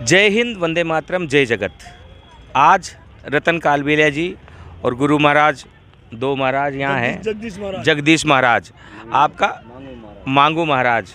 जय हिंद, वंदे मातरम, जय जगत। आज रतन कालबेलिया जी और गुरु महाराज, दो महाराज यहाँ हैं। जगदीश महाराज, आपका मांगू महाराज,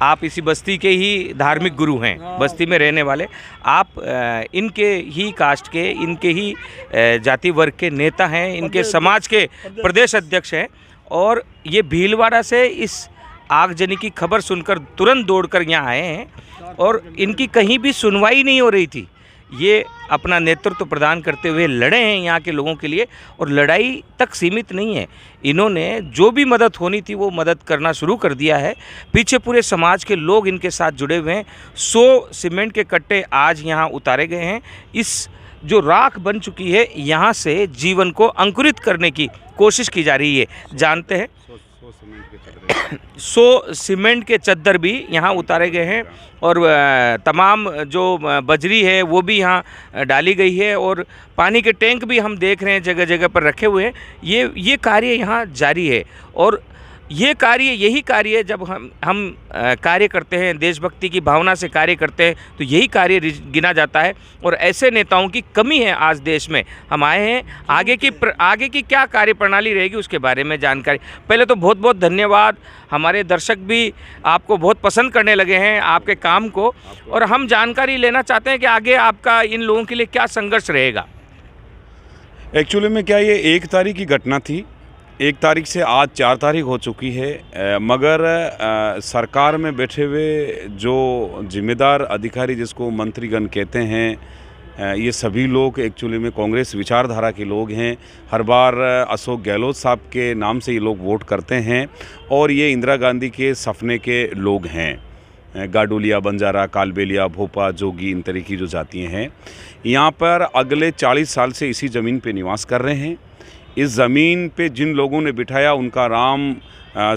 आप इसी बस्ती के ही धार्मिक गुरु हैं, बस्ती में रहने वाले। आप इनके ही कास्ट के, इनके ही जाति वर्ग के नेता हैं, इनके समाज के प्रदेश अध्यक्ष हैं। और ये भीलवाड़ा से इस आगजनी की खबर सुनकर तुरंत दौड़कर यहाँ आए हैं और इनकी कहीं भी सुनवाई नहीं हो रही थी। ये अपना नेतृत्व प्रदान करते हुए लड़े हैं यहाँ के लोगों के लिए, और लड़ाई तक सीमित नहीं है। इन्होंने जो भी मदद होनी थी वो मदद करना शुरू कर दिया है। पीछे पूरे समाज के लोग इनके साथ जुड़े हुए हैं। 100 सीमेंट के कट्टे आज यहाँ उतारे गए हैं। इस जो राख बन चुकी है, यहाँ से जीवन को अंकुरित करने की कोशिश की जा रही है। जानते हैं 100 सीमेंट के चद्दर भी यहाँ उतारे गए हैं, और तमाम जो बजरी है वो भी यहाँ डाली गई है, और पानी के टैंक भी हम देख रहे हैं जगह जगह पर रखे हुए हैं। ये कार्य यहाँ जारी है, और ये कार्य, यही कार्य जब हम कार्य करते हैं, देशभक्ति की भावना से कार्य करते हैं, तो यही कार्य गिना जाता है। और ऐसे नेताओं की कमी है आज देश में। हम आए हैं, आगे की क्या कार्य प्रणाली रहेगी उसके बारे में जानकारी। पहले तो बहुत बहुत धन्यवाद। हमारे दर्शक भी आपको बहुत पसंद करने लगे हैं, आपके काम को, और हम जानकारी लेना चाहते हैं कि आगे आपका इन लोगों के लिए क्या संघर्ष रहेगा। एक्चुअली में क्या, ये 1 तारीख की घटना थी। 1 तारीख से आज 4 तारीख हो चुकी है, मगर सरकार में बैठे हुए जो जिम्मेदार अधिकारी, जिसको मंत्रीगण कहते हैं, ये सभी लोग एक्चुअली में कांग्रेस विचारधारा के लोग हैं। हर बार अशोक गहलोत साहब के नाम से ये लोग वोट करते हैं, और ये इंदिरा गांधी के सपने के लोग हैं। गाडुलिया, बंजारा, कालबेलिया, भोपा, जोगी, इन तरह की जो जातियाँ हैं, यहाँ पर अगले 40 साल से इसी ज़मीन पे निवास कर रहे हैं। इस ज़मीन पे जिन लोगों ने बिठाया, उनका राम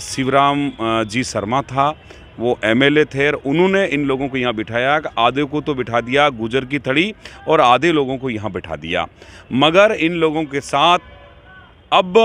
शिवराम जी शर्मा था, वो एमएलए थे, और उन्होंने इन लोगों को यहाँ बिठाया। आधे को तो बिठा दिया गुजर की थड़ी, और आधे लोगों को यहाँ बिठा दिया। मगर इन लोगों के साथ अब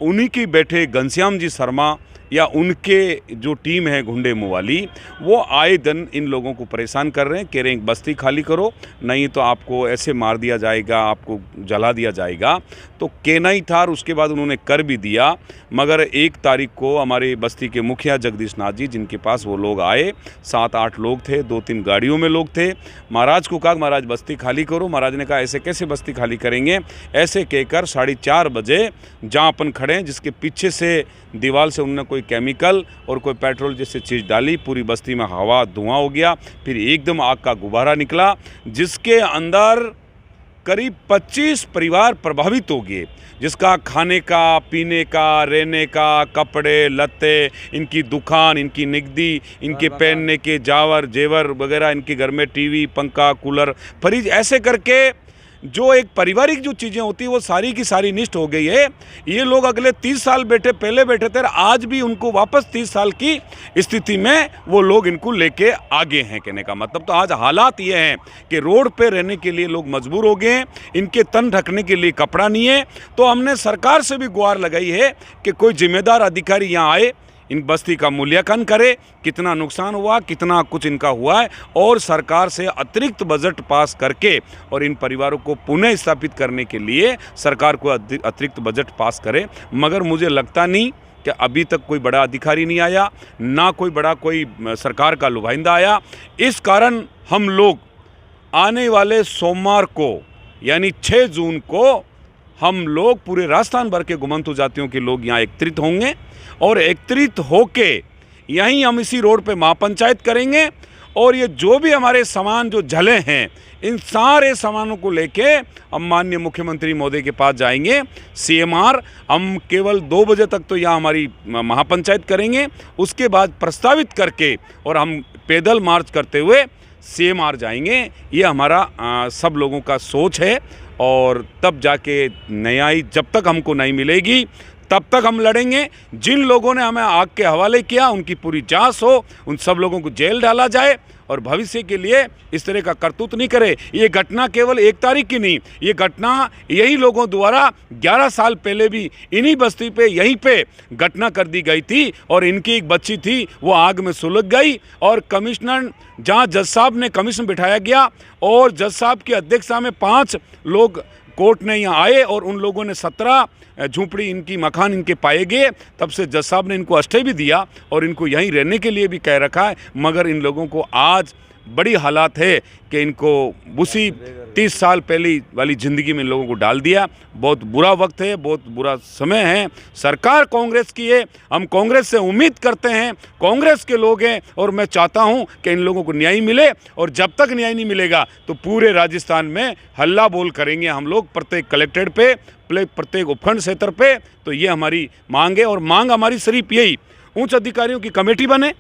उन्हीं के बैठे घनश्याम जी शर्मा या उनके जो टीम है गुंडे मुवाली, वो आए दिन इन लोगों को परेशान कर रहे हैं। कह रहे हैं बस्ती खाली करो, नहीं तो आपको ऐसे मार दिया जाएगा, आपको जला दिया जाएगा। तो कहना ही था, और उसके बाद उन्होंने कर भी दिया। मगर 1 तारीख को हमारे बस्ती के मुखिया जगदीश नाथ जी, जिनके पास वो लोग आए, 7-8 लोग थे, 2-3 गाड़ियों में लोग थे। महाराज को कहा, महाराज बस्ती खाली करो। महाराज ने कहा ऐसे कैसे बस्ती खाली करेंगे। ऐसे कहकर 4:30 बजे जहाँ अपन खड़े हैं, जिसके पीछे से दीवार से उन्होंने कोई केमिकल और कोई पेट्रोल जैसी चीज़ डाली, पूरी बस्ती में हवा धुआं हो गया। फिर एकदम आग का गुब्बारा निकला, जिसके अंदर करीब 25 परिवार प्रभावित हो गए, जिसका खाने का, पीने का, रहने का, कपड़े लत्ते, इनकी दुकान, इनकी निगदी, इनके पहनने के जेवर वगैरह, इनके घर में टीवी, पंखा, कूलर, फ्रिज, ऐसे करके जो एक पारिवारिक जो चीज़ें होती है वो सारी की सारी नष्ट हो गई है। ये लोग अगले 30 साल पहले बैठे थे, आज भी उनको वापस 30 साल की स्थिति में वो लोग इनको लेके आगे हैं। कहने का मतलब तो आज हालात ये हैं कि रोड पे रहने के लिए लोग मजबूर हो गए हैं, इनके तन ढकने के लिए कपड़ा नहीं है। तो हमने सरकार से भी गुहार लगाई है कि कोई जिम्मेदार अधिकारी यहाँ आए, इन बस्ती का मूल्यांकन करे, कितना नुकसान हुआ, कितना कुछ इनका हुआ है, और सरकार से अतिरिक्त बजट पास करके और इन परिवारों को पुनः स्थापित करने के लिए सरकार को अतिरिक्त बजट पास करे। मगर मुझे लगता नहीं कि अभी तक कोई बड़ा अधिकारी नहीं आया, ना कोई सरकार का नुमाइंदा आया। इस कारण हम लोग आने वाले सोमवार को, यानी 6 जून को, हम लोग पूरे राजस्थान भर के गुमंतु जातियों के लोग यहाँ एकत्रित होंगे, और एकत्रित होके यहीं हम इसी रोड पे महापंचायत करेंगे। और ये जो भी हमारे सामान जो जले हैं, इन सारे सामानों को लेके हम माननीय मुख्यमंत्री महोदय के पास जाएंगे, सीएमआर। हम केवल 2 बजे तक तो यहाँ हमारी महापंचायत करेंगे, उसके बाद प्रस्तावित करके और हम पैदल मार्च करते हुए सीएमआर जाएंगे। ये हमारा सब लोगों का सोच है, और तब जाके न्याय, जब तक हमको नहीं मिलेगी तब तक हम लड़ेंगे। जिन लोगों ने हमें आग के हवाले किया, उनकी पूरी जांच हो, उन सब लोगों को जेल डाला जाए, और भविष्य के लिए इस तरह का करतूत नहीं करे। ये घटना केवल 1 तारीख की नहीं, ये घटना यही लोगों द्वारा 11 साल पहले भी इन्हीं बस्ती पे यहीं पे घटना कर दी गई थी और इनकी एक बच्ची थी वो आग में सुलग गई और कमिश्नर जहाँ जज साहब ने कमीशन बिठाया गया और जज साहब की अध्यक्षता में 5 लोग कोर्ट ने यहाँ आए और उन लोगों ने 17 झूंपड़ी इनकी मकान इनके पाए गए। तब से जज साहब ने इनको अस्टे भी दिया और इनको यहीं रहने के लिए भी कह रखा है, मगर इन लोगों को आज बड़ी हालात है कि इनको उसी 30 साल पहले वाली ज़िंदगी में इन लोगों को डाल दिया। बहुत बुरा वक्त है, बहुत बुरा समय है। सरकार कांग्रेस की है, हम कांग्रेस से उम्मीद करते हैं, कांग्रेस के लोग हैं और मैं चाहता हूं कि इन लोगों को न्याय मिले और जब तक न्याय नहीं मिलेगा तो पूरे राजस्थान में हल्ला बोल करेंगे हम लोग, प्रत्येक कलेक्ट्रेट पे, प्रत्येक उपखंड क्षेत्र पे। तो ये हमारी मांग है और मांग हमारी सिर्फ यही, उच्च अधिकारियों की कमेटी बने,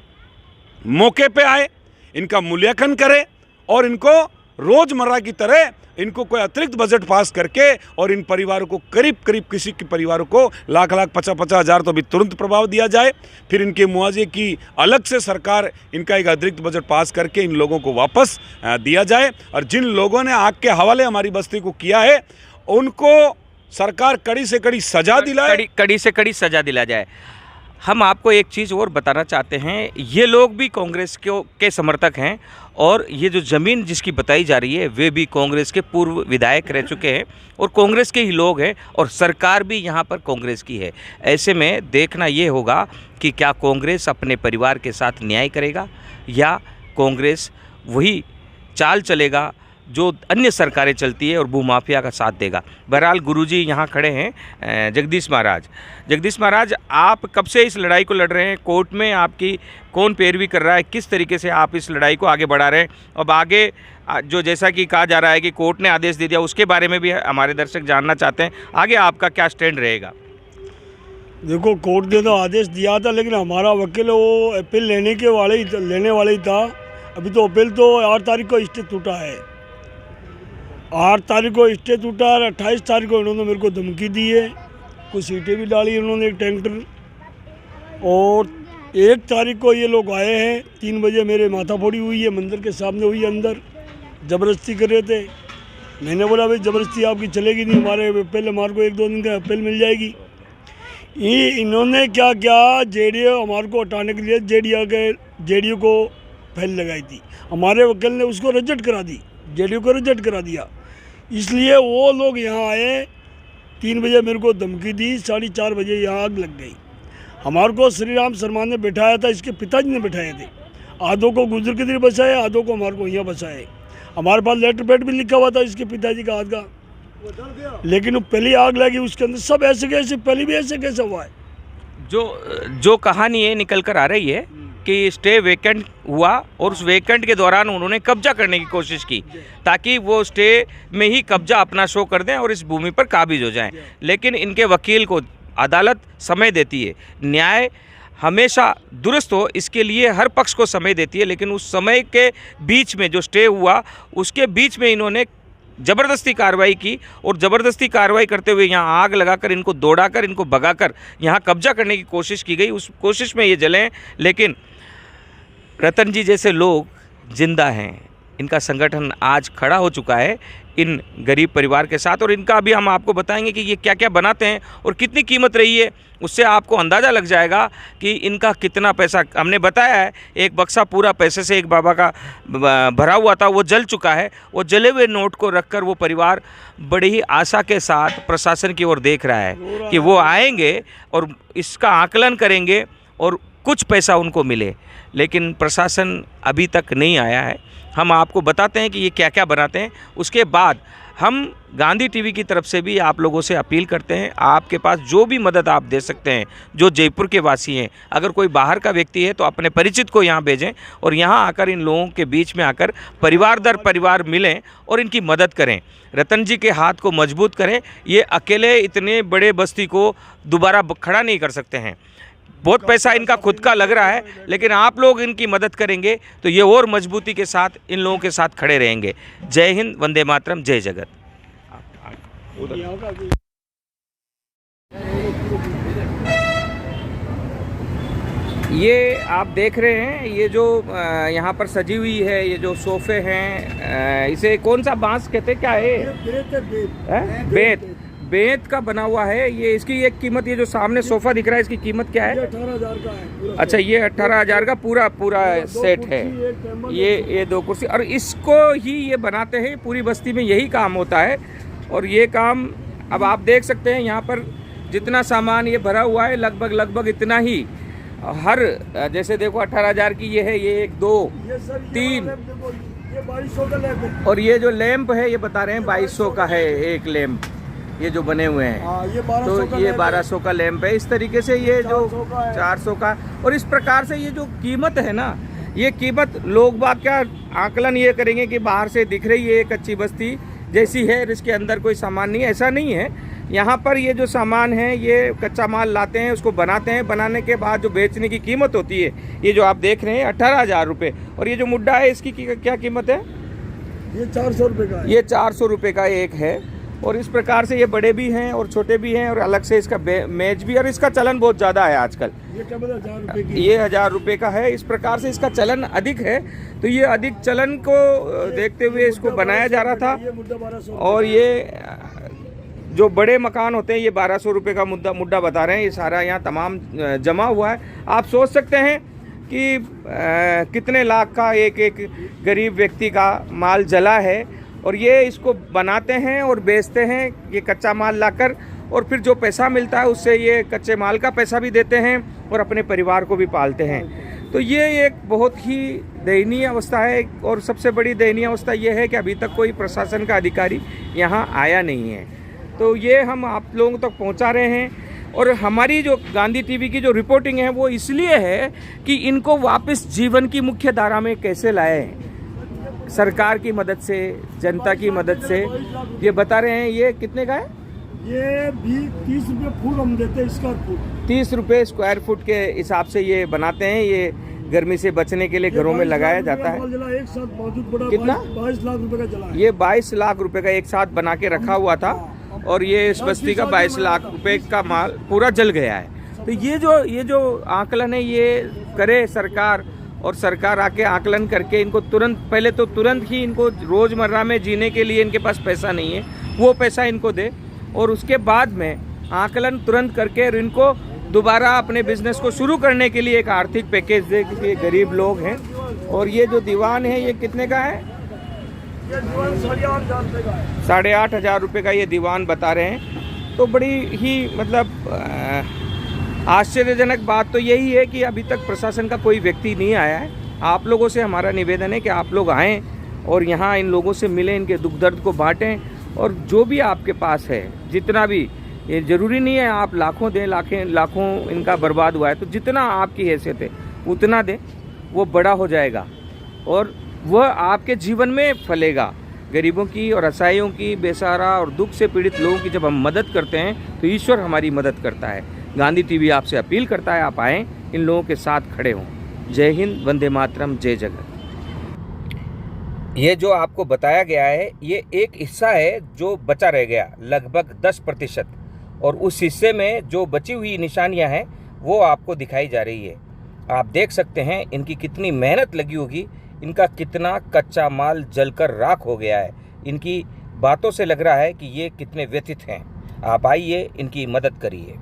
मौके पे आए, इनका मूल्यांकन करे और इनको रोज़मर्रा की तरह इनको कोई अतिरिक्त बजट पास करके और इन परिवारों को करीब किसी के परिवारों को लाख 50 हज़ार तो अभी तुरंत प्रभाव दिया जाए। फिर इनके मुआवजे की अलग से सरकार इनका एक अतिरिक्त बजट पास करके इन लोगों को वापस दिया जाए। और जिन लोगों ने आग के हवाले हमारी बस्ती को किया है उनको सरकार कड़ी से कड़ी सजा दिलाए, कड़ी से कड़ी सजा दिला जाए। हम आपको एक चीज़ और बताना चाहते हैं, ये लोग भी कांग्रेस के समर्थक हैं और ये जो ज़मीन जिसकी बताई जा रही है वे भी कांग्रेस के पूर्व विधायक रह चुके हैं और कांग्रेस के ही लोग हैं और सरकार भी यहाँ पर कांग्रेस की है। ऐसे में देखना ये होगा कि क्या कांग्रेस अपने परिवार के साथ न्याय करेगा या कांग्रेस वही चाल चलेगा जो अन्य सरकारें चलती है और भूमाफिया का साथ देगा। बहरहाल गुरुजी यहाँ खड़े हैं, जगदीश महाराज। जगदीश महाराज, आप कब से इस लड़ाई को लड़ रहे हैं? कोर्ट में आपकी कौन पैरवी कर रहा है? किस तरीके से आप इस लड़ाई को आगे बढ़ा रहे हैं? अब आगे जो जैसा कि कहा जा रहा है कि कोर्ट ने आदेश दे दिया, उसके बारे में भी हमारे दर्शक जानना चाहते हैं। आगे आपका क्या स्टैंड रहेगा? देखो, कोर्ट ने तो आदेश दिया था लेकिन हमारा वकील वो अपील लेने वाले ही था। अभी तो अपील तो 8 तारीख को स्टे टूटा है, 8 तारीख को स्टे टूटा और 28 तारीख को इन्होंने मेरे को धमकी दी है, कुछ सीटें भी डाली इन्होंने, एक टैंकर। और 1 तारीख को ये लोग आए हैं, 3 बजे मेरे माथा फोड़ी हुई है, मंदिर के सामने हुई, अंदर ज़बरदस्ती कर रहे थे। मैंने बोला भाई ज़बरदस्ती आपकी चलेगी नहीं, हमारे पहले हमारे को 1-2 दिन का अपील मिल जाएगी। ये इन्होंने क्या किया, जेडीयू हमारे को हटाने के लिए जेडीयू को फाइल लगाई थी, हमारे वकील ने उसको रिजेक्ट करा दी, जेडीयू को रिजेक्ट करा दिया। इसलिए वो लोग यहाँ आए, 3 बजे मेरे को धमकी दी, 4:30 बजे यहाँ आग लग गई। हमारे को श्री राम शर्मा ने बैठाया था, इसके पिताजी ने बैठाए थे। आधों को गुजर के दिन बचाए, आधों को हमारे को यहाँ बचाए। हमारे पास लेटर पैड भी लिखा हुआ था इसके पिताजी का हाथ का, लेकिन वो पहली आग लगी उसके अंदर सब ऐसे कैसे, पहले भी ऐसे कैसे हुआ है। जो कहानी है निकल कर आ रही है कि स्टे वेकेंट हुआ और उस वेकेंट के दौरान उन्होंने कब्जा करने की कोशिश की ताकि वो स्टे में ही कब्जा अपना शो कर दें और इस भूमि पर काबिज हो जाएं। लेकिन इनके वकील को अदालत समय देती है, न्याय हमेशा दुरुस्त हो इसके लिए हर पक्ष को समय देती है, लेकिन उस समय के बीच में जो स्टे हुआ उसके बीच में इन्होंने ज़बरदस्ती कार्रवाई की और ज़बरदस्ती कार्रवाई करते हुए यहाँ आग लगाकर इनको दौड़ाकर इनको भगाकर यहाँ कब्जा करने की कोशिश की गई। उस कोशिश में ये जले, लेकिन रतन जी जैसे लोग जिंदा हैं, इनका संगठन आज खड़ा हो चुका है इन गरीब परिवार के साथ और इनका अभी हम आपको बताएंगे कि ये क्या क्या बनाते हैं और कितनी कीमत रही है, उससे आपको अंदाज़ा लग जाएगा कि इनका कितना पैसा। हमने बताया है एक बक्सा पूरा पैसे से एक बाबा का भरा हुआ था, वो जल चुका है। वो जले हुए नोट को रखकर वो परिवार बड़ी ही आशा के साथ प्रशासन की ओर देख रहा है कि वो आएंगे और इसका आकलन करेंगे और कुछ पैसा उनको मिले, लेकिन प्रशासन अभी तक नहीं आया है। हम आपको बताते हैं कि ये क्या क्या बनाते हैं। उसके बाद हम गांधी टीवी की तरफ से भी आप लोगों से अपील करते हैं, आपके पास जो भी मदद आप दे सकते हैं, जो जयपुर के वासी हैं, अगर कोई बाहर का व्यक्ति है तो अपने परिचित को यहाँ भेजें और यहाँ आकर इन लोगों के बीच में आकर परिवार दर परिवार मिलें और इनकी मदद करें। रतन जी के हाथ को मजबूत करें। ये अकेले इतने बड़े बस्ती को दोबारा खड़ा नहीं कर सकते हैं, बहुत पैसा इनका खुद का लग रहा है, लेकिन आप लोग इनकी मदद करेंगे तो ये और मजबूती के साथ इन लोगों के साथ खड़े रहेंगे। जय हिंद, वंदे मातरम, जय जगत। ये आप देख रहे हैं, ये जो यहाँ पर सजी हुई है, ये जो सोफे हैं, इसे कौन सा बांस कहते हैं, क्या है? बेत। बेत का बना हुआ है ये। इसकी एक कीमत, ये जो सामने सोफा दिख रहा है, इसकी कीमत क्या है? 18,000 का है। अच्छा, ये 18,000 का पूरा सेट है। ये 2 कुर्सी, और इसको ही ये बनाते हैं। पूरी बस्ती में यही काम होता है। और ये काम अब आप देख सकते हैं, यहाँ पर जितना सामान ये भरा हुआ है, लगभग इतना ही। हर जैसे देखो 18,000 की ये है, ये 1 2 3, ये 2200 का लैंप है। और ये जो लैंप है ये बता रहे हैं 2200 का है एक लैंप, ये जो बने हुए हैं। ये 1200 तो ये 1200 का लैंप है। इस तरीके से ये जो 400 का, और इस प्रकार से ये जो कीमत है ना, ये कीमत लोग बात क्या आकलन ये करेंगे कि बाहर से दिख रही है कच्ची बस्ती जैसी है, इसके अंदर कोई सामान नहीं है। ऐसा नहीं है। यहाँ पर ये जो सामान है, ये कच्चा माल लाते हैं, उसको बनाते हैं। बनाने के बाद जो बेचने की कीमत होती है, ये जो आप देख रहे हैं 18,000 रुपये। और ये जो मुड्डा है, इसकी क्या कीमत है? ये 400 रुपये का है। ये 400 रुपये का एक है। और इस प्रकार से ये बड़े भी हैं और छोटे भी हैं, और अलग से इसका मेज भी। और इसका चलन बहुत ज़्यादा है आजकल। ये टेबल 1000 रुपये की, ये 1000 रुपये का है। इस प्रकार से इसका चलन अधिक है। तो ये अधिक चलन को देखते हुए इसको बनाया जा रहा था। ये मुद्दा 1200। और ये जो बड़े मकान होते हैं, ये 1200 रुपये का मुद्दा बता रहे हैं। ये सारा यहाँ तमाम जमा हुआ है। आप सोच सकते हैं कि कितने लाख का एक गरीब व्यक्ति का माल जला है। और ये इसको बनाते हैं और बेचते हैं, ये कच्चा माल लाकर, और फिर जो पैसा मिलता है उससे ये कच्चे माल का पैसा भी देते हैं और अपने परिवार को भी पालते हैं। तो ये एक बहुत ही दयनीय अवस्था है। और सबसे बड़ी दयनीय अवस्था ये है कि अभी तक कोई प्रशासन का अधिकारी यहाँ आया नहीं है। तो ये हम आप लोगों तक पहुँचा रहे हैं। और हमारी जो गांधी टीवी की जो रिपोर्टिंग है, वो इसलिए है कि इनको वापस जीवन की मुख्य धारा में कैसे लाए, सरकार की मदद से, जनता की मदद से। ये बता रहे हैं। ये कितने का है? ये भी 30 रुपये फुट हम देते हैं, स्क्वायर फुट। 30 रुपये स्क्वायर फुट के हिसाब से ये बनाते हैं। ये गर्मी से बचने के लिए घरों में लगाया जाता है। एक साथ बहुत बड़ा, कितना? 22 लाख रुपए का जला है। ये 22 लाख रुपए का एक साथ बना के रखा हुआ था। और ये इस बस्ती का 22 लाख रुपए का माल पूरा जल गया है। तो ये जो आकलन है, ये करे सरकार। और सरकार आके आकलन करके इनको तुरंत ही इनको रोज़मर्रा में जीने के लिए इनके पास पैसा नहीं है, वो पैसा इनको दे। और उसके बाद में आकलन तुरंत करके इनको दोबारा अपने बिजनेस को शुरू करने के लिए एक आर्थिक पैकेज दे, क्योंकि ये गरीब लोग हैं। और ये जो दीवान है, ये कितने का है? ये दीवान 8,500 रुपये का है। 8,500 रुपये का ये दीवान बता रहे हैं। तो बड़ी ही मतलब आश्चर्यजनक बात तो यही है कि अभी तक प्रशासन का कोई व्यक्ति नहीं आया है। आप लोगों से हमारा निवेदन है कि आप लोग आएँ और यहाँ इन लोगों से मिलें, इनके दुख दर्द को बांटें। और जो भी आपके पास है, जितना भी, ये ज़रूरी नहीं है आप लाखों दें, लाखों इनका बर्बाद हुआ है, तो जितना आपकी हैसियत है उतना दें, वो बड़ा हो जाएगा और वह आपके जीवन में फलेगा। गरीबों की और असहायों की, बेसहारा और दुख से पीड़ित लोगों की जब हम मदद करते हैं तो ईश्वर हमारी मदद करता है। गांधी टीवी आपसे अपील करता है, आप आएँ, इन लोगों के साथ खड़े हों। जय हिंद, वंदे मातरम, जय जगत। ये जो आपको बताया गया है, ये एक हिस्सा है जो बचा रह गया, लगभग 10%। और उस हिस्से में जो बची हुई निशानियां हैं वो आपको दिखाई जा रही है। आप देख सकते हैं इनकी कितनी मेहनत लगी होगी, इनका कितना कच्चा माल जलकर राख हो गया है। इनकी बातों से लग रहा है कि ये कितने व्यथित हैं। आप आइए, इनकी मदद करिए।